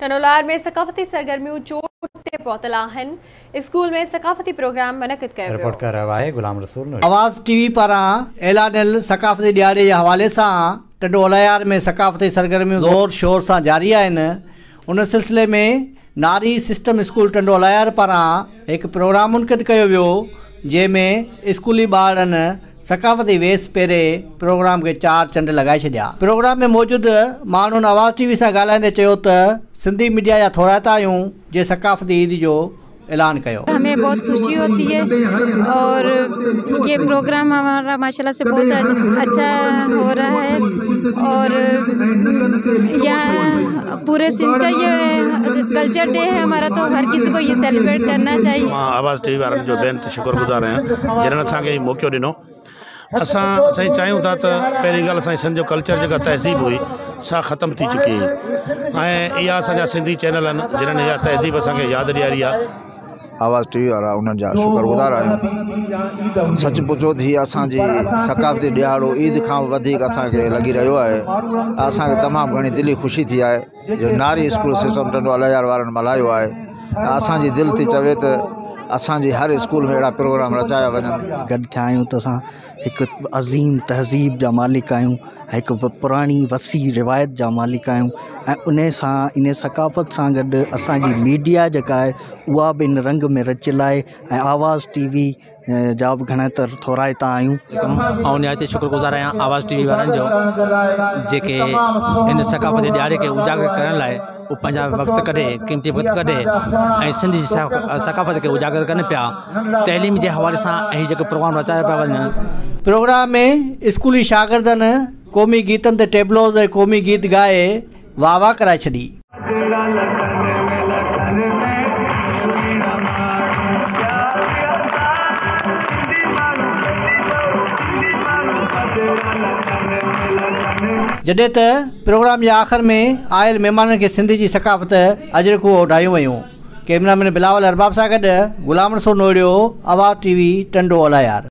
टनोलार में सकाफती सरगर्मियों चोट ते पहुतल आहिनि। स्कूल में सकाफती प्रोग्राम मुनक़िद कयो रिपोर्ट कर रहा है गुलाम रसूल। आवाज़ टीवी पारां ऐलानियल सकाफती ॾियारे जे हवाले सां टंडोलायार में सकाफती सरगर्मियूं ज़ोर शोर सां जारी आहिनि। उन सिलसिले में नारी सिस्टम स्कूल टंडोलायार पारां हिकु प्रोग्राम मुनक़िद कयो वियो, जंहिंमें स्कूली ॿारनि सकाफती वेस पहिरें प्रोग्राम खे 4 चंड लगाए छॾिया। प्रोग्राम में मौजूदु माण्हुनि आवाज़ टीवी सां ॻाल्हाईंदे चयो त सिंधी मीडिया जा थोराता आहियूं जे सकाफती ईद जो ऐलान कयो। हमें बहुत खुशी होती है और ये प्रोग्राम हमारा माशाल्लाह से बहुत अच्छा हो रहा है और यहाँ पूरे सिंध का ये कल्चर डे है हमारा, तो हर किसी को ये सेलिब्रेट करना चाहिए। आवाज़ टीवी वारनि जो बेन शुक्रगुज़ार आहियां जिन्हनि असांखे मौक़ो ॾिनो। असां चाहियूं था त पहिरीं ॻाल्हि असांजी सिंध जो कल्चर जेका तहज़ीब हुई सा ख़तमु थी चुकी ऐं इहा असांजा सिंधी चैनल आहिनि जिन्हनि इहा तहज़ीब असांखे यादि ॾियारी आहे। आवाज़ टीवी वारा उन्हनि जा शुक्रगुज़ार आहियूं। सच पुछो थी असांजी सकाफ़ती ॾियारो ईद खां वधीक असांखे लॻी रहियो आहे। असांखे तमामु घणी दिली ख़ुशी थी आहे जो नारी स्कूल सिस्टम टंडोलायार वारनि मल्हायो आहे। असांजी दिलि थी चवे त असांजी हर स्कूल में अहिड़ा प्रोग्राम रचाया वञनि। गॾु थिया आहियूं त असां हिकु अज़ीम तहज़ीब जा मालिक आहियूं, हिकु पुराणी वसी रिवायत जा मालिक आहियूं ऐं इन सकाफ़त सां गॾु असांजी मीडिया जेका आहे उहा बि इन रंग में रचियलु आहे ऐं आवाज़ टीवी जा बि घणा त थोराइता आहियूं। ऐं निहायत शुक्रगुज़ार आहियां आवाज़ टीवी वारनि जो जेके इन सकाफ़ती ॾियारे खे उजागर करण लाइ वो पंहिंजा वक़्तु कढे, क़ीमती वक़्तु कढे ऐं सिंधी सकाफ़त खे उजागर कनि पिया। तइलीम जे हवाले सां ऐं जेके प्रोग्राम रचाया पिया वञनि। प्रोग्राम में स्कूली शागिर्दनि क़ौमी गीतनि ते टेबलोज़ ऐं क़ौमी गीत ॻाए वाह वाह कराए छॾी। जॾहिं त प्रोग्राम जे आख़िर में आयल महिमाननि खे सिंधी जी सकाफ़त अजरकूं उॾायूं वयूं। कैमरामैन बिलावल अरबाब सां गॾु गुलाम रसूल नोड़ियो, आवाज़ टीवी टंडोलायार।